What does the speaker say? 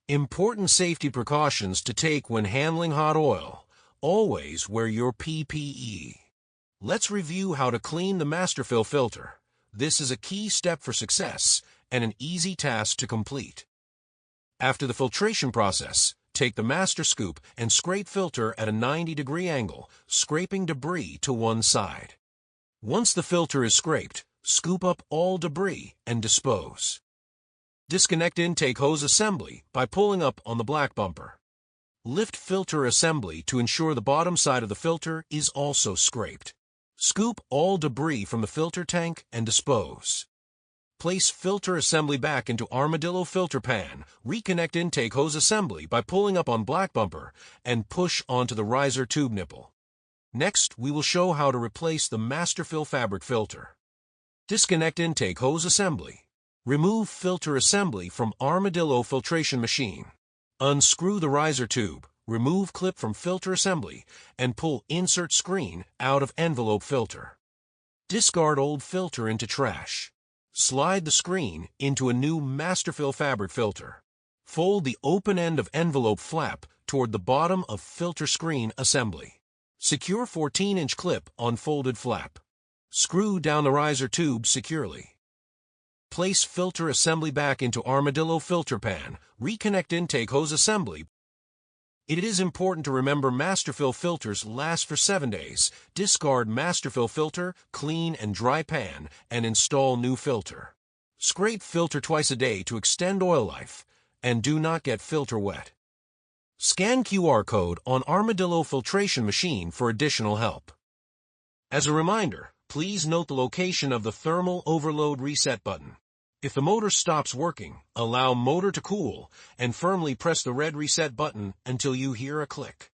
Important safety precautions to take when handling hot oil. Always wear your PPE. Let's review how to clean the Masterfil filter. This is a key step for success and an easy task to complete. After the filtration process, take the master scoop and scrape filter at a 90-degree angle, scraping debris to one side. Once the filter is scraped, scoop up all debris and dispose. Disconnect intake hose assembly by pulling up on the black bumper. Lift filter assembly to ensure the bottom side of the filter is also scraped. Scoop all debris from the filter tank and dispose. Place filter assembly back into Armadillo filter pan. Reconnect intake hose assembly by pulling up on black bumper and push onto the riser tube nipple. Next, we will show how to replace the Masterfil fabric filter. Disconnect intake hose assembly. Remove filter assembly from Armadillo filtration machine. Unscrew the riser tube, remove clip from filter assembly, and pull insert screen out of envelope filter. Discard old filter into trash. Slide the screen into a new Masterfil fabric filter. Fold the open end of envelope flap toward the bottom of filter screen assembly. Secure 14-inch clip on folded flap. Screw down the riser tube securely. Place filter assembly back into Armadillo filter pan. Reconnect intake hose assembly. It is important to remember Masterfil filters last for 7 days. Discard Masterfil filter, clean and dry pan, and install new filter. Scrape filter twice a day to extend oil life, and do not get filter wet. Scan QR code on Armadillo filtration machine for additional help. As a reminder, please note the location of the thermal overload reset button. If the motor stops working, allow motor to cool and firmly press the red reset button until you hear a click.